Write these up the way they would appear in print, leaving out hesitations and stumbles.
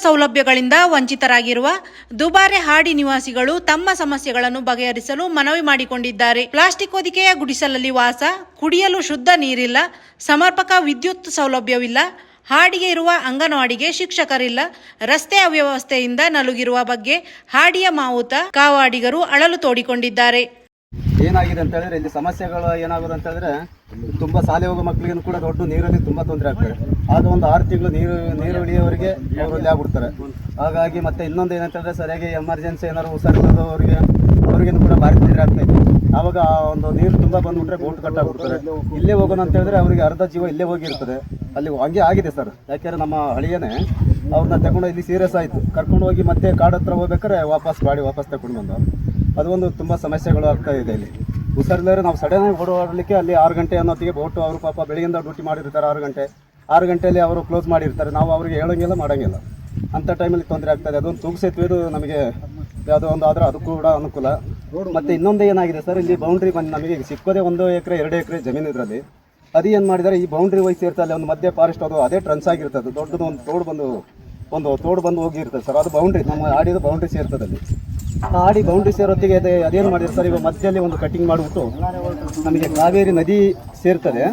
ಸೌಲಭ್ಯಗಳಿಂದ ವಂಚಿತರಾಗಿರುವ ದುಬಾರೆ ಹಾಡಿ ನಿವಾಸಿಗಳು ತಮ್ಮ ಸಮಸ್ಯೆಗಳನ್ನು ಬಗೆಹರಿಸಲು ಮನವಿ ಮಾಡಿಕೊಂಡಿದ್ದಾರೆ. ಪ್ಲಾಸ್ಟಿಕ್ ಹೊದಿಕೆಯ ಗುಡಿಸಲಲ್ಲಿ ವಾಸ, ಕುಡಿಯಲು ಶುದ್ಧ ನೀರಿಲ್ಲ, ಸಮರ್ಪಕ ವಿದ್ಯುತ್ ಸೌಲಭ್ಯವಿಲ್ಲ, ಹಾಡಿಗೆ ಇರುವ ಅಂಗನವಾಡಿಗೆ ಶಿಕ್ಷಕರಿಲ್ಲ, ರಸ್ತೆ ಅವ್ಯವಸ್ಥೆಯಿಂದ ನಲುಗಿರುವ ಬಗ್ಗೆ ಹಾಡಿಯ ಮಾವುತ ಕಾವಾಡಿಗರು ಅಳಲು ತೋಡಿಕೊಂಡಿದ್ದಾರೆ. ಏನಾಗಿದೆ ಅಂತ ಹೇಳಿದ್ರೆ ಇಲ್ಲಿ ಸಮಸ್ಯೆಗಳು ಏನಾಗೋದು ಅಂತ ಹೇಳಿದ್ರೆ ತುಂಬಾ ಶಾಲೆ ಹೋಗೋ ಮಕ್ಕಳಿಗೂ ಕೂಡ ದೊಡ್ಡ ನೀರಲ್ಲಿ ತುಂಬಾ ತೊಂದರೆ ಆಗ್ತದೆ. ಆಗ ಒಂದು 6 ತಿಂಗಳು ನೀರು ಇಳಿಯೋವರೆಗೆ ಅವರು ಅಲ್ಲಿ ಆಗ್ಬಿಡ್ತಾರೆ. ಹಾಗಾಗಿ ಮತ್ತೆ ಇನ್ನೊಂದು ಏನಂತ ಹೇಳಿದ್ರೆ ಸರಿಯಾಗಿ ಎಮರ್ಜೆನ್ಸಿ ಏನಾದ್ರು ಅವ್ರಿಗೇನು ಕೂಡ ಭಾರಿ ತೊಂದರೆ ಆಗ್ತಾಯಿತ್ತು. ಆವಾಗ ಒಂದು ನೀರು ತುಂಬಾ ಬಂದ್ಬಿಟ್ರೆ ಬೋಟ್ ಕಟ್ಟಾಗ್ಬಿಡ್ತಾರೆ. ಇಲ್ಲೇ ಹೋಗೋಣ ಅಂತ ಹೇಳಿದ್ರೆ ಅವರಿಗೆ ಅರ್ಧ ಜೀವ ಇಲ್ಲೇ ಹೋಗಿರ್ತದೆ. ಅಲ್ಲಿ ಹಂಗೆ ಆಗಿದೆ ಸರ್. ಯಾಕೆಂದ್ರೆ ನಮ್ಮ ಹಳಿಯನೇ ಅವ್ರನ್ನ ತಗೊಂಡು ಇಲ್ಲಿ ಸೀರಿಯಸ್ ಆಯಿತು, ಕರ್ಕೊಂಡು ಹೋಗಿ ಮತ್ತೆ ಕಾಡು ಹತ್ರ ಹೋಗ್ಬೇಕಾದ್ರೆ ವಾಪಸ್ ತಗೊಂಡು ಬಂದು ಅದು ಒಂದು ತುಂಬ ಸಮಸ್ಯೆಗಳು ಆಗ್ತಾ ಇದೆ. ಇಲ್ಲಿ ಹುಷಾರಿಲ್ಲದ್ರೆ ನಾವು ಸಡನ್ನಾಗಿ ಓಡಾಡಲಿಕ್ಕೆ ಅಲ್ಲಿ 6 ಗಂಟೆ ಅನ್ನೋತ್ತಿಗೆ ಬೋಟು ಅವರು ಪಾಪ ಬೆಳಗಿಂದ ಡ್ಯೂಟಿ ಮಾಡಿರ್ತಾರೆ. 6 ಗಂಟೆಯಲ್ಲಿ ಅವರು ಕ್ಲೋಸ್ ಮಾಡಿರ್ತಾರೆ. ನಾವು ಅವರಿಗೆ ಹೇಳೋಂಗಿಲ್ಲ ಮಾಡೋಂಗಿಲ್ಲ. ಅಂಥ ಟೈಮಲ್ಲಿ ತೊಂದರೆ ಆಗ್ತದೆ. ಅದೊಂದು ತೂಗುಸೇತುವೆ ನಮಗೆ ಯಾವುದೋ ಒಂದು ಆದರೆ ಅದು ಕೂಡ ಅನುಕೂಲ. ಮತ್ತು ಇನ್ನೊಂದು ಏನಾಗಿದೆ ಸರ್, ಇಲ್ಲಿ ಬೌಂಡ್ರಿ ಬಂದು ನಮಗೆ ಸಿಕ್ಕೋದೇ 1 ಎಕರೆ 2 ಎಕರೆ ಜಮೀನು ಇದರಲ್ಲಿ. ಅದು ಏನು ಮಾಡಿದ್ದಾರೆ, ಈ ಬೌಂಡ್ರಿ ವಹಿಸಿ ಇರ್ತದೆ ಅಲ್ಲಿ ಒಂದು ಮಧ್ಯೆ ಫಾರೆಸ್ಟ್, ಅದು ಅದೇ ಟ್ರೆನ್ಸ್ ಆಗಿರ್ತದೆ. ದೊಡ್ಡದು ಒಂದು ತೋಡು ಬಂದು ಹೋಗಿರ್ತದೆ ಸರ್. ಅದು ಬೌಂಡ್ರಿ, ನಮ್ಮ ಆಡಿದ ಬೌಂಡ್ರಿ ಸೇರ್ತದೆ ಅಲ್ಲಿ. ಆಡಿ ಬೌಂಡ್ರಿ ಸೇರೋತ್ತಿಗೆ ಅದೇನು ಮಾಡಿರ್ತಾರೆ, ಇವಾಗ ಮಧ್ಯದಲ್ಲಿ ಒಂದು ಕಟಿಂಗ್ ಮಾಡಿಬಿಟ್ಟು ನಮಗೆ ಕಾವೇರಿ ನದಿ ಸೇರ್ತದೆ.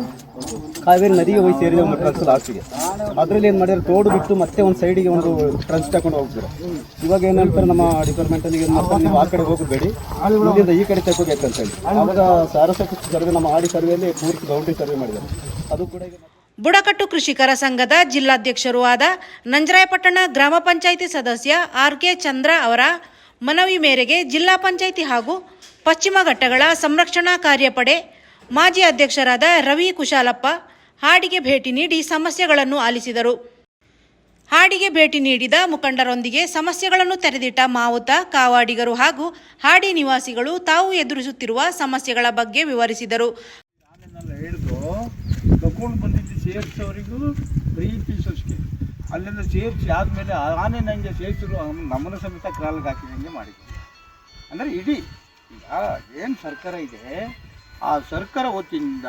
ಕಾವೇರಿ ನದಿಗೆ ಹೋಗಿ ಸೇರಿದೆ ಒಂದು ಟ್ರನ್ಸ್ ಲಾಸ್ಟಿಗೆ. ಅದರಲ್ಲಿ ಏನು ಮಾಡಿದ್ರೆ ತೋಡು ಬಿಟ್ಟು ಮತ್ತೆ ಒಂದು ಸೈಡಿಗೆ ಒಂದು ಟ್ರನ್ಸ್ ತಗೊಂಡು ಹೋಗ್ತಾರೆ. ಇವಾಗ ಏನು ಹೇಳ್ತಾರೆ ನಮ್ಮ ಡಿಪಾರ್ಟ್ಮೆಂಟಲ್ಲಿ, ಏನು ಮಾಡ್ತಾರೆ, ನೀವು ಆ ಕಡೆ ಹೋಗಬೇಡಿ, ಇಲ್ಲಿಂದ ಈ ಕಡೆ ತಗೋಬೇಕು ಅಂತ ಹೇಳಿ. ಆವಾಗ ಸಾರಸ್ವತ ಸರ್ವೆ, ನಮ್ಮ ಆಡಿ ಸರ್ವೆಯಲ್ಲಿ ಪೂರ್ತಿ ಬೌಂಡ್ರಿ ಸರ್ವೆ ಮಾಡಿದ್ದಾರೆ. ಅದು ಕೂಡ ಬುಡಕಟ್ಟು ಕೃಷಿಕರ ಸಂಘದ ಜಿಲ್ಲಾಧ್ಯಕ್ಷರೂ ಆದ ನಂಜರಾಯಪಟ್ಟಣ ಗ್ರಾಮ ಪಂಚಾಯಿತಿ ಸದಸ್ಯ ಆರ್.ಕೆ. ಚಂದ್ರ ಅವರ ಮನವಿ ಮೇರೆಗೆ ಜಿಲ್ಲಾ ಪಂಚಾಯಿತಿ ಹಾಗೂ ಪಶ್ಚಿಮ ಘಟ್ಟಗಳ ಸಂರಕ್ಷಣಾ ಕಾರ್ಯಪಡೆ ಮಾಜಿ ಅಧ್ಯಕ್ಷರಾದ ರವಿ ಕುಶಾಲಪ್ಪ ಹಾಡಿಗೆ ಭೇಟಿ ನೀಡಿ ಸಮಸ್ಯೆಗಳನ್ನು ಆಲಿಸಿದರು. ಹಾಡಿಗೆ ಭೇಟಿ ನೀಡಿದ ಮುಖಂಡರೊಂದಿಗೆ ಸಮಸ್ಯೆಗಳನ್ನು ತೆರೆದಿಟ್ಟ ಮಾವುತ ಕಾವಾಡಿಗರು ಹಾಗೂ ಹಾಡಿ ನಿವಾಸಿಗಳು ತಾವು ಎದುರಿಸುತ್ತಿರುವ ಸಮಸ್ಯೆಗಳ ಬಗ್ಗೆ ವಿವರಿಸಿದರು. ಸೇರಿಸೋರಿಗೂ ಪ್ರೀತಿ ಸೃಷ್ಟಿ ಅಲ್ಲೆಲ್ಲ ಸೇರಿಸಿ ಆದಮೇಲೆ ಆನೆ ನನಗೆ ಸೇರಿಸಿದ್ರು ನಮ್ಮನ್ನು ಸಮೇತ ಕಾಲಿಗೆ ಹಾಕಿದಂಗೆ ಮಾಡಿದ್ರು. ಅಂದರೆ ಇಡೀ ಈಗ ಏನು ಸರ್ಕಾರ ಇದೆ, ಆ ಸರ್ಕಾರ ಹೊತ್ತಿಂದ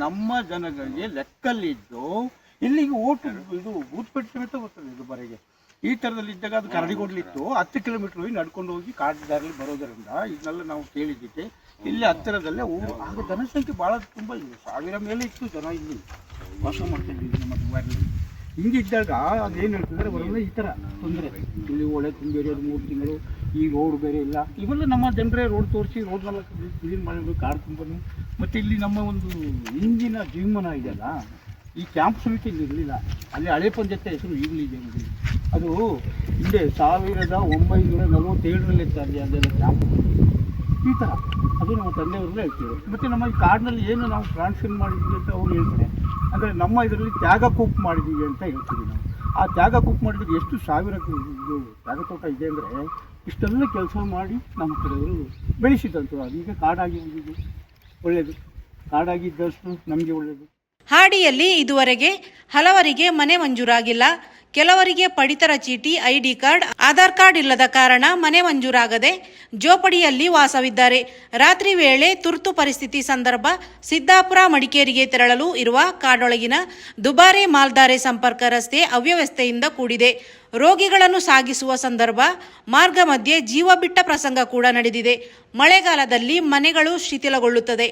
ನಮ್ಮ ಜನಗಳಿಗೆ ಲೆಕ್ಕಲ್ಲಿದ್ದು ಇಲ್ಲಿಗೆ ಇದು ಬೂತ್ಪೇಟೆ ಸಮೇತ ಬರ್ತದೆ. ಇದು ಬರೆಗೆ ಈ ಥರದಲ್ಲಿದ್ದಾಗ ಅದು ಕರಡಿಗೋಡ್ಲಿತ್ತು 10 ಕಿಲೋಮೀಟ್ರ್ ಹೋಗಿ ನಡ್ಕೊಂಡು ಹೋಗಿ ಕಾಡಿದಾರಲ್ಲಿ ಬರೋದರಿಂದ ಇದನ್ನೆಲ್ಲ ನಾವು ಕೇಳಿದ್ದಿದ್ದೆ. ಇಲ್ಲಿ ಹತ್ತಿರದಲ್ಲೇ ಆಗ ಜನಸಂಖ್ಯೆ ಭಾಳ ತುಂಬ ಇದೆ, 1000 ಮೇಲೆ ಇತ್ತು ಜನ ಇಲ್ಲಿ ವಾಸ ಮಾಡ್ತಿದ್ವಿ ನಮ್ಮ ದುಬಾರಿಲಿ. ಹಿಂಗಿದ್ದಾಗ ಅದೇನು ಹೇಳ್ತಿದ್ದಾರೆ, ಬರೋಲ್ಲ ಈ ಥರ ತೊಂದರೆ. ಇಲ್ಲಿ ಒಳ್ಳೆ ತುಂಬೇರಿ ಅದು 3 ತಿಂಗಳು, ಈ ರೋಡ್ ಬೇರೆ ಇಲ್ಲ. ಇವೆಲ್ಲ ನಮ್ಮ ಜನರೇ ರೋಡ್ ತೋರಿಸಿ ರೋಡ್ನೆಲ್ಲ ಕ್ಲೀನ್ ಮಾಡಬೇಕು, ಕಾಡು ತುಂಬನು. ಮತ್ತು ಇಲ್ಲಿ ನಮ್ಮ ಒಂದು ಇಂದಿನ ಜೀವಮಾನ ಇದೆಯಲ್ಲ, ಈ ಕ್ಯಾಂಪ್ ಸಮಿತಿ ಇಲ್ಲಿ ಇರಲಿಲ್ಲ. ಅಲ್ಲಿ ಹಳೆ ಪಂಚಾಯತ್ ಹೆಸರು ಈಗಲಿದೆ. ಅದು ಹಿಂದೆ 1947ರಲ್ಲಿ ಇತ್ತು ಅದೆಲ್ಲ ಕ್ಯಾಂಪ್. ಈ ಥರ ಅದು ನಮ್ಮ ತಂದೆಯವರೆಲ್ಲ ಹೇಳ್ತೀವಿ. ಮತ್ತು ನಮ್ಮ ಈ ಕಾಡಿನಲ್ಲಿ ಏನು ನಾವು ಟ್ರಾನ್ಸ್ಫರ್ ಮಾಡಿದ್ವಿ ಅಂತ ಅವ್ರು ಹೇಳ್ತಾರೆ. ಅಂದರೆ ನಮ್ಮ ಇದರಲ್ಲಿ ತ್ಯಾಗ ಕೂಪ್ ಮಾಡಿದ್ದೀವಿ ಅಂತ ಹೇಳ್ತೀವಿ ನಾವು. ಆ ತ್ಯಾಗ ಕೂಪ್ ಮಾಡಿದ್ರೆ ಎಷ್ಟು ಸಾವಿರ ಇದು ತ್ಯಾಗ ತೋಟ ಇದೆ ಅಂದರೆ ಇಷ್ಟೆಲ್ಲ ಕೆಲಸ ಮಾಡಿ ನಮ್ಮ ಕಡೆಯವರು ಬೆಳೆಸಿದಂತು. ಅದೀಗ ಕಾಡಾಗಿ ಹೋಗಿದ್ದು ಒಳ್ಳೆಯದು, ಕಾಡಾಗಿದ್ದಷ್ಟು ನಮಗೆ ಒಳ್ಳೆಯದು. ಹಾಡಿಯಲ್ಲಿ ಇದುವರೆಗೆ ಹಲವರಿಗೆ ಮನೆ ಮಂಜೂರಾಗಿಲ್ಲ. ಕೆಲವರಿಗೆ ಪಡಿತರ ಚೀಟಿ, ಐಡಿ ಕಾರ್ಡ್, ಆಧಾರ್ ಕಾರ್ಡ್ ಇಲ್ಲದ ಕಾರಣ ಮನೆ ಮಂಜೂರಾಗದೆ ಜೋಪಡಿಯಲ್ಲಿ ವಾಸವಿದ್ದಾರೆ. ರಾತ್ರಿ ವೇಳೆ ತುರ್ತು ಪರಿಸ್ಥಿತಿ ಸಂದರ್ಭ ಸಿದ್ದಾಪುರ ಮಡಿಕೇರಿಗೆ ತೆರಳಲು ಇರುವ ಕಾಡೊಳಗಿನ ದುಬಾರೆ ಮಾಲ್ದಾರೆ ಸಂಪರ್ಕ ರಸ್ತೆ ಅವ್ಯವಸ್ಥೆಯಿಂದ ಕೂಡಿದೆ. ರೋಗಿಗಳನ್ನು ಸಾಗಿಸುವ ಸಂದರ್ಭ ಮಾರ್ಗ ಮಧ್ಯೆ ಜೀವ ಬಿಟ್ಟ ಪ್ರಸಂಗ ಕೂಡ ನಡೆದಿದೆ. ಮಳೆಗಾಲದಲ್ಲಿ ಮನೆಗಳು ಶಿಥಿಲಗೊಳ್ಳುತ್ತದೆ.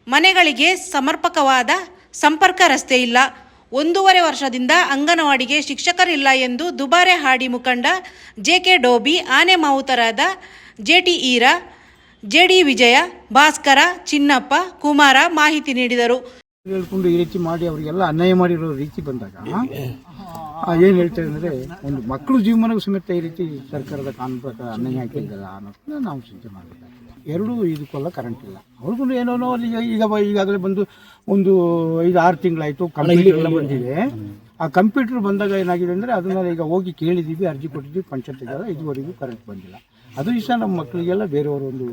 ಮನೆಗಳಿಗೆ ಸಮರ್ಪಕವಾದ ಸಂಪರ್ಕ ರಸ್ತೆ ಇಲ್ಲ. 1.5 ವರ್ಷದಿಂದ ಅಂಗನವಾಡಿಗೆ ಶಿಕ್ಷಕರಿಲ್ಲ ಎಂದು ದುಬಾರೆ ಹಾಡಿ ಮುಖಂಡ ಜೆ.ಕೆ. ಡೋಬಿ, ಆನೆ ಮಾವುತರಾದ ಜೆ.ಟಿ. ಈರ, ಜೆ.ಡಿ. ವಿಜಯ, ಭಾಸ್ಕರ, ಚಿನ್ನಪ್ಪ, ಕುಮಾರ ಮಾಹಿತಿ ನೀಡಿದರು. ಹೇಳ್ಕೊಂಡು ಈ ರೀತಿ ಮಾಡಿ ಅವರಿಗೆಲ್ಲ ಅನ್ಯಾಯ ಮಾಡಿರೋ ರೀತಿ ಬಂದಾಗ ಏನು ಹೇಳ್ತಾರೆ ಅಂದರೆ, ಒಂದು ಮಕ್ಕಳು ಜೀವನಕ್ಕೂ ಸಮೇತ ಈ ರೀತಿ ಸರ್ಕಾರದ ಕಾನೂನು ಪ್ರಕಾರ ಅನ್ಯಾಯ ಹಾಕಿದ್ದಲ್ಲ ಅನ್ನೋದನ್ನ ನಾವು ಚಿಂತೆ ಮಾಡಬೇಕಾಗ್ತದೆ. 2 ಇದಕ್ಕೆಲ್ಲ ಕರೆಂಟ್ ಇಲ್ಲ. ಅವ್ರಿಗೂ ಏನೋ ಅಲ್ಲಿ ಈಗಾಗಲೇ ಬಂದು ಒಂದು 5-6 ತಿಂಗಳಾಯಿತು. ಕಂಪ್ಯೂಟರ್ ಎಲ್ಲ ಬಂದಿದೆ. ಆ ಕಂಪ್ಯೂಟರ್ ಬಂದಾಗ ಏನಾಗಿದೆ ಅಂದರೆ ಅದನ್ನ ಈಗ ಹೋಗಿ ಕೇಳಿದ್ದೀವಿ, ಅರ್ಜಿ ಕೊಟ್ಟಿದ್ದೀವಿ ಪಂಚಾಯತ್ಗೆಲ್ಲ, ಇದುವರೆಗೂ ಕರೆಂಟ್ ಬಂದಿಲ್ಲ. ಅದು ಇಷ್ಟ ನಮ್ಮ ಮಕ್ಕಳಿಗೆಲ್ಲ ಬೇರೆಯವರು ಒಂದು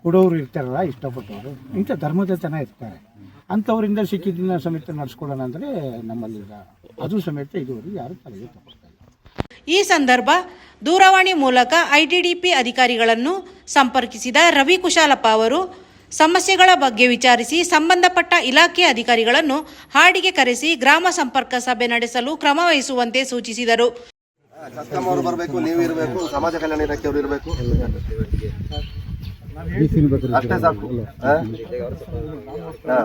ಕೊಡೋರು ಇರ್ತಾರಲ್ಲ, ಇಷ್ಟಪಟ್ಟವರು, ಇಂಥ ಧರ್ಮದತನ ಇರ್ತಾರೆ, ಅಂಥವರಿಂದ ಸಿಕ್ಕಿದ್ದನ್ನ ಸಮೇತ ನಡೆಸ್ಕೊಡೋಣ ಅಂದರೆ ನಮ್ಮಲ್ಲಿ ಅದು ಸಮೇತ ಇದುವರೆಗೂ ಯಾರು ತಲೆಗೆ ತಗೊಳ್ತಾ ಇಲ್ಲ. ಈ ಸಂದರ್ಭ ದೂರವಾಣಿ ಮೂಲಕ ಐಟಿಡಿಪಿ ಅಧಿಕಾರಿಗಳನ್ನು ಸಂಪರ್ಕಿಸಿದ ರವಿ ಕುಶಾಲಪ್ಪ ಅವರು ಸಮಸ್ಯೆಗಳ ಬಗ್ಗೆ ವಿಚಾರಿಸಿ ಸಂಬಂಧಪಟ್ಟ ಇಲಾಖೆ ಅಧಿಕಾರಿಗಳನ್ನು ಹಾಡಿಗೆ ಕರೆಸಿ ಗ್ರಾಮ ಸಂಪರ್ಕ ಸಭೆ ನಡೆಸಲು ಕ್ರಮ ವಹಿಸುವಂತೆ ಸೂಚಿಸಿದರು. ಕಸ್ಟಮ್ ಅವರು ಬರಬೇಕು, ನೀವು ಇರಬೇಕು, ಸಮಾಜ ಕಲ್ಯಾಣ ಇಲಾಖೆಯವರು ಇರಬೇಕು, ಅಷ್ಟೇ ಸಾಕು.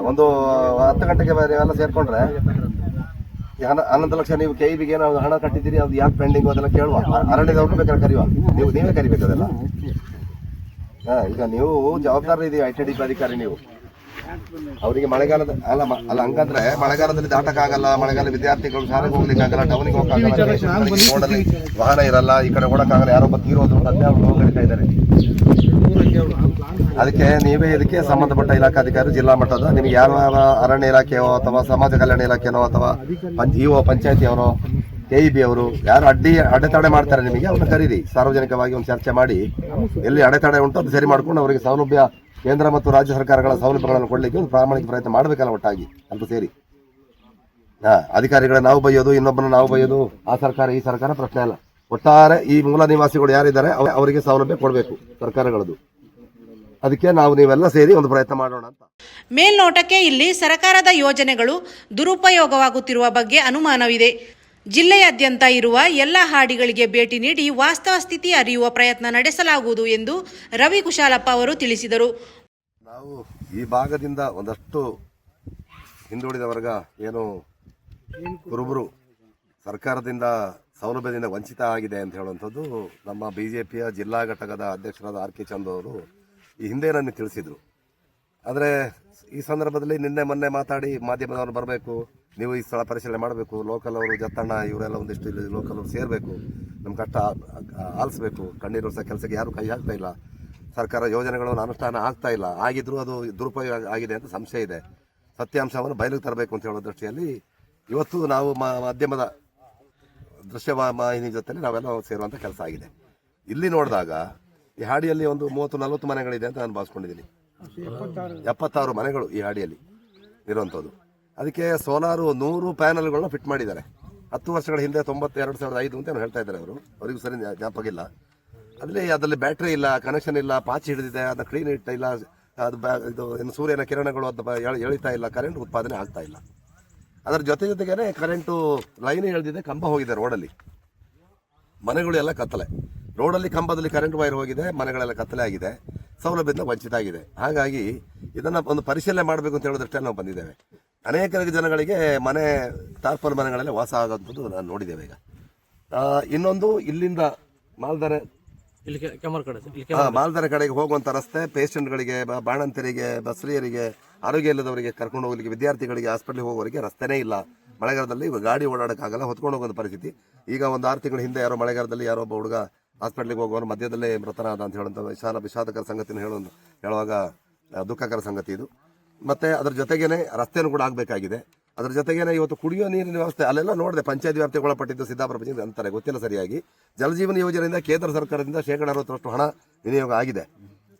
ಒಂದು 10 ಗಂಟೆಗೆ ನೀವೆಲ್ಲ ಸೇರ್ಕೊಂಡ್ರೆ 11 ಲಕ್ಷ ನೀವು KEB ಗೆ ಹಣ ಕಟ್ಟಿದ್ದೀರಿ, ಅದು ಯಾಕೆ ಪೆಂಡಿಂಗ್ ಅದೆಲ್ಲ ಕೇಳುವ. ಅರಣ್ಯದವ್ರು ಬೇಕಾದ್ರೆ ಕರೆಯುವ, ನೀವೇ ಕರಿಬೇಕು ಅದೆಲ್ಲ. ಈಗ ನೀವು ಜವಾಬ್ದಾರಿ ಇದೆ ITDP ಅಧಿಕಾರಿ, ನೀವು ಅವರಿಗೆ ಮಳೆಗಾಲದ ಅಲ್ಲ ಹಂಗಂದ್ರೆ ಮಳೆಗಾಲದಲ್ಲಿ ದಾಟಕ್ಕಾಗಲ್ಲ, ಮಳೆಗಾಲ ವಿದ್ಯಾರ್ಥಿಗಳು ಶಾಲೆಗೆ ಹೋಗ್ಲಿಕ್ಕಾಗಲ್ಲ, ಟೌನಿಗೆ ಹೋಗಕ್ಕಾಗಲ್ಲ, ರೋಡಲ್ಲಿ ವಾಹನ ಇರಲ್ಲ, ಈ ಕಡೆ ಓಡಕ್ಕಾಗಲ್ಲ, ಯಾರೋ ತೀರೋದು ಅಂತ ಹೋಗ್ತಾ ಇದ್ದಾರೆ. ಅದಕ್ಕೆ ನೀವೇ ಇದಕ್ಕೆ ಸಂಬಂಧಪಟ್ಟ ಇಲಾಖಾಧಿಕಾರಿ ಜಿಲ್ಲಾ ಮಟ್ಟದ ನಿಮ್ಗೆ ಯಾವ ಅರಣ್ಯ ಇಲಾಖೆಯೋ ಅಥವಾ ಸಮಾಜ ಕಲ್ಯಾಣ ಇಲಾಖೆನೋ ಅಥವಾ ಇಒ ಪಂಚಾಯತಿಯವರೋ KEB ಅವರು ಯಾರು ಅಡೆತಡೆ ಮಾಡ್ತಾರೆ ನಿಮಗೆ ಅವ್ರನ್ನ ಕರೀರಿ, ಸಾರ್ವಜನಿಕವಾಗಿ ಒಂದು ಚರ್ಚೆ ಮಾಡಿ ಎಲ್ಲಿ ಅಡೆತಡೆ ಉಂಟು ಅದು ಸರಿ ಮಾಡ್ಕೊಂಡು ಅವರಿಗೆ ಸೌಲಭ್ಯ ಕೇಂದ್ರ ಮತ್ತು ರಾಜ್ಯ ಸರ್ಕಾರಗಳ ಸೌಲಭ್ಯಗಳನ್ನು ಕೊಡಲಿಕ್ಕೆ ಒಂದು ಪ್ರಾಮಾಣಿಕ ಪ್ರಯತ್ನ ಮಾಡಬೇಕಲ್ಲ ಒಟ್ಟಾಗಿ ಅಂತ ಸೇರಿ. ಅಧಿಕಾರಿಗಳ ನಾವು ಬೈಯೋದು, ಇನ್ನೊಬ್ಬನ ನಾವು ಬೈಯೋದು, ಆ ಸರ್ಕಾರ ಈ ಸರ್ಕಾರ ಪ್ರಶ್ನೆ ಅಲ್ಲ. ಒಟ್ಟಾರೆ ಈ ಮೂಲ ನಿವಾಸಿಗಳು ಯಾರಿದ್ದಾರೆ ಅವರಿಗೆ ಸೌಲಭ್ಯ ಕೊಡಬೇಕು ಸರ್ಕಾರಗಳದ್ದು. ಅದಕ್ಕೆ ನೀವೆಲ್ಲ ಸೇರಿ ಒಂದು ಪ್ರಯತ್ನ ಮಾಡೋಣ ಅಂತ. ಮೇಲ್ನೋಟಕ್ಕೆ ಇಲ್ಲಿ ಸರ್ಕಾರದ ಯೋಜನೆಗಳು ದುರುಪಯೋಗವಾಗುತ್ತಿರುವ ಬಗ್ಗೆ ಅನುಮಾನವಿದೆ. ಜಿಲ್ಲೆಯಾದ್ಯಂತ ಇರುವ ಎಲ್ಲ ಹಾಡಿಗಳಿಗೆ ಭೇಟಿ ನೀಡಿ ವಾಸ್ತವ ಸ್ಥಿತಿ ಅರಿಯುವ ಪ್ರಯತ್ನ ನಡೆಸಲಾಗುವುದು ಎಂದು ರವಿ ಕುಶಾಲಪ್ಪ ಅವರು ತಿಳಿಸಿದರು. ನಾವು ಈ ಭಾಗದಿಂದ ಒಂದಷ್ಟು ಹಿಂದುಳಿದ ವರ್ಗ ಏನು ಕುರುಬರು ಸರ್ಕಾರದಿಂದ ಸೌಲಭ್ಯದಿಂದ ವಂಚಿತ ಆಗಿದೆ ಅಂತ ಹೇಳುವಂಥದ್ದು ನಮ್ಮ BJPಯ ಜಿಲ್ಲಾ ಘಟಕದ ಅಧ್ಯಕ್ಷರಾದ RK ಚಂದ್ ಅವರು ಈ ಹಿಂದೆ ನನಗೆ ತಿಳಿಸಿದರು. ಆದರೆ ಈ ಸಂದರ್ಭದಲ್ಲಿ ನಿನ್ನೆ ಮೊನ್ನೆ ಮಾತಾಡಿ ಮಾಧ್ಯಮದವರು ಬರಬೇಕು, ನೀವು ಈ ಸ್ಥಳ ಪರಿಶೀಲನೆ ಮಾಡಬೇಕು, ಲೋಕಲ್ ಅವರು ಜತ್ತಣ್ಣ ಇವರೆಲ್ಲ ಒಂದಿಷ್ಟು ಇಲ್ಲಿ ಲೋಕಲ್ ಅವರು ಸೇರಬೇಕು, ನಮ್ಮ ಕಷ್ಟ ಆಲಿಸಬೇಕು, ಕಣ್ಣೀರು ಸಹ ಕೆಲಸಕ್ಕೆ ಯಾರು ಕೈ ಹಾಕ್ತಾ ಇಲ್ಲ, ಸರ್ಕಾರ ಯೋಜನೆಗಳನ್ನು ಅನುಷ್ಠಾನ ಆಗ್ತಾ ಇಲ್ಲ, ಆಗಿದ್ರೂ ಅದು ದುರುಪಯೋಗ ಆಗಿದೆ ಅಂತ ಸಂಶಯ ಇದೆ, ಸತ್ಯಾಂಶವನ್ನು ಬಯಲಿಗೆ ತರಬೇಕು ಅಂತ ಹೇಳೋ ದೃಷ್ಟಿಯಲ್ಲಿ ಇವತ್ತು ನಾವು ಮಾಧ್ಯಮದ ದೃಶ್ಯವಾಹಿನಿ ಜೊತೆ ನಾವೆಲ್ಲ ಸೇರುವಂಥ ಕೆಲಸ ಆಗಿದೆ. ಇಲ್ಲಿ ನೋಡಿದಾಗ ಈ ಹಾಡಿಯಲ್ಲಿ ಒಂದು 30-40 ಮನೆಗಳಿದೆ ಅಂತ ನಾನು ಭಾವಿಸ್ಕೊಂಡಿದ್ದೀನಿ. 76 ಮನೆಗಳು ಈ ಹಾಡಿಯಲ್ಲಿ ಇರುವಂಥದ್ದು. ಅದಕ್ಕೆ ಸೋಲಾರು 100 ಪ್ಯಾನಲ್ಗಳನ್ನ ಫಿಟ್ ಮಾಡಿದ್ದಾರೆ. 10 ವರ್ಷಗಳ ಹಿಂದೆ 92,500 ಅಂತ ಹೇಳ್ತಾ ಇದ್ದಾರೆ ಅವರು, ಅವರಿಗೂ ಸರಿ ಜ್ಞಾಪಕ ಇಲ್ಲ. ಅದರಲ್ಲಿ ಬ್ಯಾಟ್ರಿ ಇಲ್ಲ, ಕನೆಕ್ಷನ್ ಇಲ್ಲ, ಪಾಚಿ ಹಿಡಿದಿದೆ, ಅದನ್ನ ಕ್ಲೀನ್ ಇಟ್ಟಿಲ್ಲ, ಅದು ಇದು ಇನ್ನು ಸೂರ್ಯನ ಕಿರಣಗಳು ಅದನ್ನ ಎಳಿತಾ ಇಲ್ಲ, ಕರೆಂಟ್ ಉತ್ಪಾದನೆ ಆಗ್ತಾ ಇಲ್ಲ. ಅದರ ಜೊತೆಗೇನೆ ಕರೆಂಟು ಲೈನ್ ಎಳೆದಿದೆ, ಕಂಬ ಹೋಗಿದೆ ರೋಡಲ್ಲಿ, ಮನೆಗಳು ಎಲ್ಲ ಕತ್ತಲೆ, ರೋಡಲ್ಲಿ ಕಂಬದಲ್ಲಿ ಕರೆಂಟ್ ವೈರ್ ಹೋಗಿದೆ, ಮನೆಗಳೆಲ್ಲ ಕತ್ತಲೆ ಆಗಿದೆ, ಸೌಲಭ್ಯದಿಂದ ವಂಚಿತ ಆಗಿದೆ. ಹಾಗಾಗಿ ಇದನ್ನು ಒಂದು ಪರಿಶೀಲನೆ ಮಾಡಬೇಕು ಅಂತ ಹೇಳೋದಷ್ಟೇ ನಾವು ಬಂದಿದ್ದೇವೆ. ಅನೇಕ ಜನಗಳಿಗೆ ಮನೆ ಟಾರ್ಪಲ್ ಮನೆಗಳಲ್ಲಿ ವಾಸ ಆಗೋಂಥದ್ದು ನಾನು ನೋಡಿದ್ದೇವೆ. ಈಗ ಇನ್ನೊಂದು ಇಲ್ಲಿಂದ ಮಾಲ್ದಾರೆ ಕಡೆಗೆ ಹೋಗುವಂಥ ರಸ್ತೆ ಪೇಷಂಟ್ಗಳಿಗೆ, ಬಾಣಂತರಿಗೆ, ಬಸ್ರಿಯರಿಗೆ, ಆರೋಗ್ಯ ಇಲ್ಲದವರಿಗೆ ಕರ್ಕೊಂಡು ಹೋಗ್ಲಿಕ್ಕೆ, ವಿದ್ಯಾರ್ಥಿಗಳಿಗೆ, ಹಾಸ್ಪಿಟ್ಲಿಗೆ ಹೋಗೋರಿಗೆ ರಸ್ತೆನೇ ಇಲ್ಲ. ಮಳೆಗಾಲದಲ್ಲಿ ಗಾಡಿ ಓಡಾಡೋಕ್ಕಾಗಲ್ಲ, ಹೊತ್ಕೊಂಡು ಹೋಗೋದು ಪರಿಸ್ಥಿತಿ. ಈಗ ಒಂದು 6 ತಿಂಗಳ ಹಿಂದೆ ಯಾರೋ ಮಳೆಗಾಲದಲ್ಲಿ ಯಾರೋ ಒಬ್ಬ ಹುಡುಗ ಹಾಸ್ಪಿಟ್ಲಿಗೆ ಹೋಗೋರು ಮಧ್ಯದಲ್ಲೇ ಮೃತನಾದ ಅಂತ ಹೇಳುವಂಥ ವಿಷಾದಕರ ಸಂಗತಿನ ಹೇಳುವಾಗ ದುಃಖಕರ ಸಂಗತಿ ಇದು. ಮತ್ತು ಅದರ ಜೊತೆಗೇನೆ ರಸ್ತೆನೂ ಕೂಡ ಆಗಬೇಕಾಗಿದೆ. ಅದರ ಜೊತೆಗೇನೆ ಇವತ್ತು ಕುಡಿಯೋ ನೀರಿನ ವ್ಯವಸ್ಥೆ ಅಲ್ಲೆಲ್ಲ ನೋಡಿದೆ, ಪಂಚಾಯತ್ ವ್ಯಾಪ್ತಿಗೆ ಒಳಪಟ್ಟಿದ್ದು ಸಿದ್ದಾಪುರ ಪಂಚಾಯತ್ ಅಂತಾರೆ, ಗೊತ್ತಿಲ್ಲ ಸರಿಯಾಗಿ. ಜಲಜೀವನ ಯೋಜನೆಯಿಂದ ಕೇಂದ್ರ ಸರ್ಕಾರದಿಂದ 60% ಹಣ ವಿನಿಯೋಗ ಆಗಿದೆ.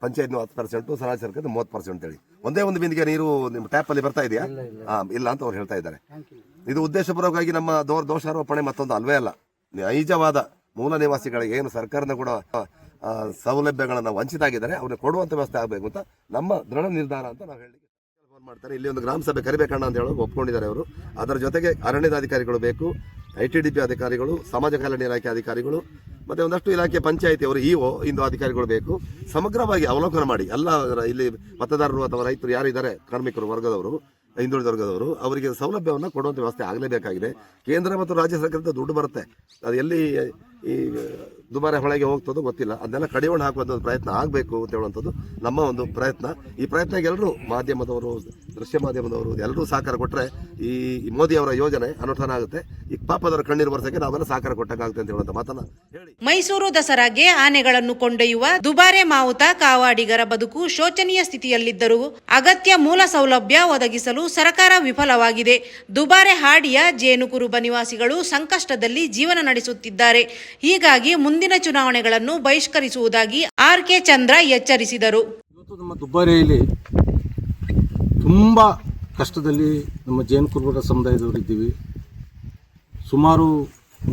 ಪಂಚಾಯತ್ 10%, ರಾಜ್ಯ ಸರ್ಕಾರದ 30% ಹೇಳಿ. ಒಂದೇ ಒಂದು ಬಿಂದಿಗೆ ನೀರು ನಿಮ್ಮ ಟ್ಯಾಪಲ್ಲಿ ಬರ್ತಾ ಇದೆಯಾ? ಇಲ್ಲ ಅಂತ ಅವ್ರು ಹೇಳ್ತಾ ಇದ್ದಾರೆ. ಇದು ಉದ್ದೇಶಪೂರ್ವಕವಾಗಿ ನಮ್ಮ ದೋಷಾರೋಪಣೆ ಮತ್ತೊಂದು ಅಲ್ವೇ ಅಲ್ಲ. ನೈಜವಾದ ಮೂಲ ನಿವಾಸಿಗಳಿಗೆ ಏನು ಸರ್ಕಾರದ ಕೂಡ ಸೌಲಭ್ಯಗಳನ್ನು ವಂಚಿತ ಆಗಿದ್ದಾರೆ, ಅವ್ರಿಗೆ ಕೊಡುವಂಥ ವ್ಯವಸ್ಥೆ ಆಗಬೇಕು ಅಂತ ನಮ್ಮ ದೃಢ ನಿರ್ಧಾರ ಅಂತ ನಾವು ಹೇಳಿ ಫೋನ್ ಮಾಡ್ತಾರೆ. ಇಲ್ಲಿ ಒಂದು ಗ್ರಾಮ ಸಭೆ ಕರಿಬೇಕಣ್ಣ ಅಂತ ಹೇಳೋದು ಒಪ್ಕೊಂಡಿದ್ದಾರೆ ಅವರು. ಅದರ ಜೊತೆಗೆ ಅರಣ್ಯದ ಅಧಿಕಾರಿಗಳು ಬೇಕು, ITDP ಅಧಿಕಾರಿಗಳು, ಸಮಾಜ ಕಲ್ಯಾಣ ಇಲಾಖೆ ಅಧಿಕಾರಿಗಳು, ಮತ್ತೆ ಒಂದಷ್ಟು ಇಲಾಖೆ ಪಂಚಾಯಿತಿಯವರು, ಇಒ ಇಂದು ಅಧಿಕಾರಿಗಳು ಬೇಕು. ಸಮಗ್ರವಾಗಿ ಅವಲೋಕನ ಮಾಡಿ ಎಲ್ಲ ಇಲ್ಲಿ ಮತದಾರರು ಅಥವಾ ರೈತರು ಯಾರಿದ್ದಾರೆ, ಕಾರ್ಮಿಕರು ವರ್ಗದವರು, ಹಿಂದುಳಿದ ವರ್ಗದವರು, ಅವರಿಗೆ ಸೌಲಭ್ಯವನ್ನು ಕೊಡುವಂಥ ವ್ಯವಸ್ಥೆ ಆಗಲೇಬೇಕಾಗಿದೆ. ಕೇಂದ್ರ ಮತ್ತು ರಾಜ್ಯ ಸರ್ಕಾರದ ದುಡ್ಡು ಬರುತ್ತೆ, ಅದು ಎಲ್ಲಿ ಈ ದುಬಾರಿ ಹೊಳೆಗೆ ಹೋಗ್ತದೋ ಗೊತ್ತಿಲ್ಲ, ಅದನ್ನೆಲ್ಲ ಕಡಿವಾಣ ಹಾಕುವಂಥ ಪ್ರಯತ್ನ ಆಗಬೇಕು ಅಂತ ಹೇಳುವಂಥದ್ದು ನಮ್ಮ ಒಂದು ಪ್ರಯತ್ನ. ಈ ಪ್ರಯತ್ನಕ್ಕೆ ಎಲ್ಲರೂ ಮಾಧ್ಯಮದವರು, ದೃಶ್ಯ ಮಾಧ್ಯಮದವರು ಎಲ್ಲರೂ ಸಹಕಾರ ಕೊಟ್ಟರೆ ಈ ಮೋದಿ ಅವರ ಯೋಜನೆ ಅನುಷ್ಠಾನ ಆಗುತ್ತೆ. ಈ ಪಾಪದವರ ಕಣ್ಣೀರು ಬರ್ಸಕ್ಕೆ ನಾವೆಲ್ಲ ಸಹಕಾರ ಕೊಟ್ಟಾಗುತ್ತೆ ಅಂತ ಹೇಳುವಂಥ ಮಾತನ್ನ ಹೇಳಿ. ಮೈಸೂರು ದಸರಾಗೆ ಆನೆಗಳನ್ನು ಕೊಂಡೊಯ್ಯುವ ದುಬಾರೆ ಮಾವುತ ಕಾವಾಡಿಗರ ಬದುಕು ಶೋಚನೀಯ ಸ್ಥಿತಿಯಲ್ಲಿದ್ದರೂ ಅಗತ್ಯ ಮೂಲ ಸೌಲಭ್ಯ ಒದಗಿಸಲು ಸರ್ಕಾರ ವಿಫಲವಾಗಿದೆ. ದುಬಾರೆ ಹಾಡಿಯ ಜೇನುಕುರುಬ ನಿವಾಸಿಗಳು ಸಂಕಷ್ಟದಲ್ಲಿ ಜೀವನ ನಡೆಸುತ್ತಿದ್ದಾರೆ. ಹೀಗಾಗಿ ಮುಂದಿನ ಚುನಾವಣೆಗಳನ್ನು ಬಹಿಷ್ಕರಿಸುವುದಾಗಿ RK ಚಂದ್ರ ಎಚ್ಚರಿಸಿದರು. ಇವತ್ತು ನಮ್ಮ ದುಬಾರೆಯಲ್ಲಿ ತುಂಬ ಕಷ್ಟದಲ್ಲಿ ನಮ್ಮ ಜೈನ ಕುರುಬರ ಸಮುದಾಯದವರು ಇದ್ದೀವಿ. ಸುಮಾರು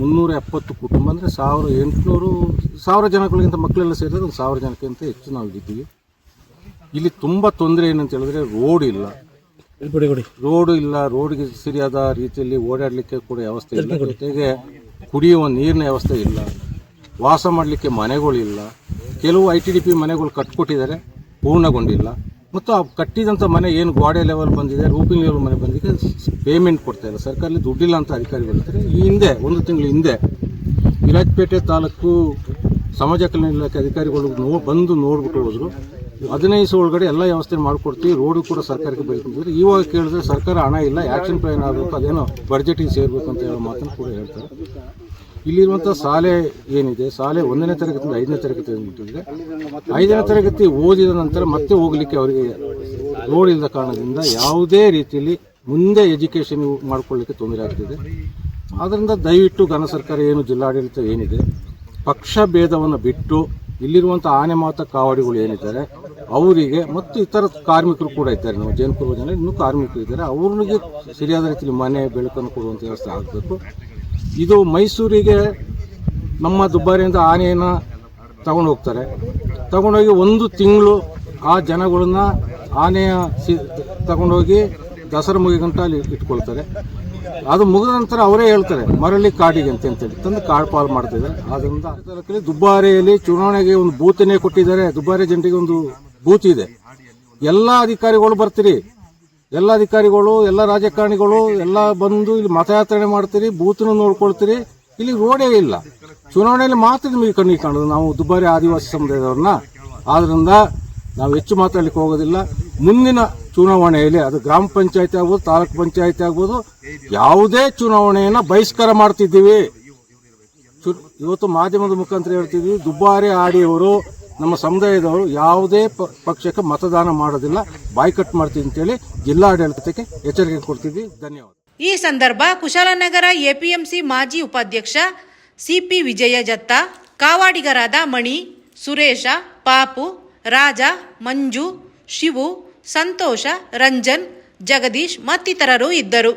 370 ಕುಟುಂಬ, ಅಂದರೆ 1800 ಜನಗಳಿಗಿಂತ ಮಕ್ಕಳೆಲ್ಲ ಸೇರಿದ್ರೆ ಒಂದು 1000 ಜನಕ್ಕಿಂತ ಹೆಚ್ಚು ನಾವು ಇದ್ದೀವಿ. ಇಲ್ಲಿ ತುಂಬ ತೊಂದರೆ ಏನಂತ ಹೇಳಿದ್ರೆ ರೋಡ್ ಇಲ್ಲ, ರೋಡಿಗೆ ಸರಿಯಾದ ರೀತಿಯಲ್ಲಿ ಓಡಾಡಲಿಕ್ಕೆ ಕೂಡ ವ್ಯವಸ್ಥೆ ಇಲ್ಲ. ಜೊತೆಗೆ ಕುಡಿಯುವ ನೀರಿನ ವ್ಯವಸ್ಥೆ ಇಲ್ಲ, ವಾಸ ಮಾಡಲಿಕ್ಕೆ ಮನೆಗಳಿಲ್ಲ. ಕೆಲವು ITDP ಮನೆಗಳು ಕಟ್ಕೊಟ್ಟಿದ್ದಾರೆ, ಪೂರ್ಣಗೊಂಡಿಲ್ಲ. ಮತ್ತು ಆ ಕಟ್ಟಿದಂಥ ಮನೆ ಏನು ಗೋಡೆ ಲೆವೆಲ್ ಬಂದಿದೆ, ರೂಪಿಂಗ್ ಲೆವೆಲ್ ಮನೆ ಬಂದಿದೆ, ಪೇಮೆಂಟ್ ಕೊಡ್ತಾ ಇಲ್ಲ. ಸರ್ಕಾರದಲ್ಲಿ ದುಡ್ಡಿಲ್ಲ ಅಂತ ಅಧಿಕಾರಿಗಳು ಹೇಳ್ತಾರೆ. ಈ ಹಿಂದೆ 1 ತಿಂಗಳ ಹಿಂದೆ ವಿರಾಜಪೇಟೆ ತಾಲೂಕು ಸಮಾಜ ಕಲ್ಯಾಣ ಇಲಾಖೆ ಅಧಿಕಾರಿಗಳು ಬಂದು ನೋಡ್ಬಿಟ್ಟು ಹೋದ್ರು. 15 ದಿವಸ ಒಳಗಡೆ ಎಲ್ಲ ವ್ಯವಸ್ಥೆ ಮಾಡಿಕೊಡ್ತೀವಿ, ರೋಡು ಕೂಡ ಸರ್ಕಾರಕ್ಕೆ ಬರೀತಿದ್ದಾರೆ. ಇವಾಗ ಕೇಳಿದ್ರೆ ಸರ್ಕಾರ ಹಣ ಇಲ್ಲ, ಆ್ಯಕ್ಷನ್ ಪ್ಲಾನ್ ಆಗಬೇಕು, ಅದೇನೋ ಬಡ್ಜೆಟಿಗೆ ಸೇರಬೇಕು ಅಂತ ಹೇಳೋ ಮಾತನ್ನು ಕೂಡ ಹೇಳ್ತಾರೆ. ಇಲ್ಲಿರುವಂಥ ಶಾಲೆ ಏನಿದೆ, ಶಾಲೆ 1ನೇ ತರಗತಿಯಿಂದ 5ನೇ ತರಗತಿ ಅಂದ್ಬಿಟ್ಟಿದ್ರೆ 5ನೇ ತರಗತಿ ಓದಿದ ನಂತರ ಮತ್ತೆ ಹೋಗಲಿಕ್ಕೆ ಅವರಿಗೆ ರೋಡ್ ಇಲ್ಲದ ಕಾರಣದಿಂದ ಯಾವುದೇ ರೀತಿಯಲ್ಲಿ ಮುಂದೆ ಎಜುಕೇಷನ್ ಮಾಡ್ಕೊಳ್ಳಿಕ್ಕೆ ತೊಂದರೆ ಆಗ್ತಿದೆ. ಆದ್ದರಿಂದ ದಯವಿಟ್ಟು ಘನ ಸರ್ಕಾರ ಏನು ಜಿಲ್ಲಾಡಳಿತ ಏನಿದೆ, ಪಕ್ಷ ಭೇದವನ್ನು ಬಿಟ್ಟು ಇಲ್ಲಿರುವಂಥ ಆನೆ ಮಾತ ಕಾವಡಿಗಳು ಏನಿದ್ದಾರೆ ಅವರಿಗೆ ಮತ್ತು ಇತರ ಕಾರ್ಮಿಕರು ಕೂಡ ಇದ್ದಾರೆ, ನಮ್ಮ ಜೈನ ಕುರುಬ ಜನ ಇನ್ನೂ ಕಾರ್ಮಿಕರು ಇದ್ದಾರೆ, ಅವ್ರಿಗೆ ಸರಿಯಾದ ರೀತಿಯಲ್ಲಿ ಮನೆ ಬೆಳಕನ್ನು ಕೊಡುವಂಥ ವ್ಯವಸ್ಥೆ ಆಗಬೇಕು. ಇದು ಮೈಸೂರಿಗೆ ನಮ್ಮ ದುಬ್ಬಾರಿಯಿಂದ ಆನೆಯನ್ನು ತಗೊಂಡು ಹೋಗ್ತಾರೆ. ತಗೊಂಡೋಗಿ 1 ತಿಂಗಳು ಆ ಜನಗಳನ್ನ ಆನೆಯ ತಗೊಂಡೋಗಿ ದಸರಾ ಮುಗಿಗಂಟ ಅಲ್ಲಿ ಇಟ್ಕೊಳ್ತಾರೆ. ಅದು ಮುಗಿದ ನಂತರ ಅವರೇ ಹೇಳ್ತಾರೆ ಮರಳಿ ಕಾಡಿಗೆ ಅಂತೇಳಿ ತಂದು ಕಾಡು ಪಾಲು ಮಾಡ್ತಿದ್ದಾರೆ. ಆದ್ದರಿಂದ ದುಬ್ಬಾರಿಯಲ್ಲಿ ಚುನಾವಣೆಗೆ ಒಂದು ಬೂತನ್ನೇ ಕೊಟ್ಟಿದ್ದಾರೆ. ದುಬ್ಬಾರಿ ಜನರಿಗೆ ಒಂದು ಬೂತ್ ಇದೆ. ಎಲ್ಲ ಅಧಿಕಾರಿಗಳು ಬರ್ತೀರಿ, ಎಲ್ಲ ಅಧಿಕಾರಿಗಳು, ಎಲ್ಲ ರಾಜಕಾರಣಿಗಳು ಎಲ್ಲ ಬಂದು ಇಲ್ಲಿ ಮತಯಾತ್ರೆ ಮಾಡ್ತೀರಿ, ಬೂತ್ನ ನೋಡ್ಕೊಳ್ತೀರಿ. ಇಲ್ಲಿ ರೋಡೇ ಇಲ್ಲ. ಚುನಾವಣೆಯಲ್ಲಿ ಮಾತ್ರ ನಿಮಗೆ ಕಣ್ಣಿಗೆ ಕಾಣೋದು ನಾವು ದುಬ್ಬಾರಿ ಆದಿವಾಸಿ ಸಮುದಾಯದವ್ರನ್ನ. ಆದ್ರಿಂದ ನಾವು ಹೆಚ್ಚು ಮಾತಾಡ್ಲಿಕ್ಕೆ ಹೋಗೋದಿಲ್ಲ. ಮುಂದಿನ ಚುನಾವಣೆಯಲ್ಲಿ ಅದು ಗ್ರಾಮ ಪಂಚಾಯತಿ ಆಗ್ಬೋದು, ತಾಲೂಕು ಪಂಚಾಯತಿ ಆಗ್ಬೋದು, ಯಾವುದೇ ಚುನಾವಣೆಯನ್ನ ಬಹಿಷ್ಕಾರ ಮಾಡ್ತಿದ್ದೀವಿ. ಇವತ್ತು ಮಾಧ್ಯಮದ ಮುಖಾಂತರ ಹೇಳ್ತಿದ್ವಿ, ದುಬ್ಬಾರಿ ಆಡಿಯವರು ನಮ್ಮ ಸಮುದಾಯದವರು ಯಾವುದೇ ಪಕ್ಷಕ್ಕೆ ಮತದಾನ ಮಾಡೋದಿಲ್ಲ, ಬಾಯ್ಕಟ್ ಮಾಡ್ತೀವಿ ಅಂತೇಳಿ ಜಿಲ್ಲಾಡಳಿತಕ್ಕೆ ಎಚ್ಚರಿಕೆ ಕೊಡ್ತಿದ್ವಿ. ಧನ್ಯವಾದ. ಈ ಸಂದರ್ಭ ಕುಶಾಲನಗರ APMC ಮಾಜಿ ಉಪಾಧ್ಯಕ್ಷ CP ವಿಜಯ ಜತ್ತ, ಕಾವಾಡಿಗರಾದ ಮಣಿ, ಸುರೇಶ, ಪಾಪು, ರಾಜ, ಮಂಜು, ಶಿವು, ಸಂತೋಷ, ರಂಜನ್, ಜಗದೀಶ್ ಮತ್ತಿತರರು ಇದ್ದರು.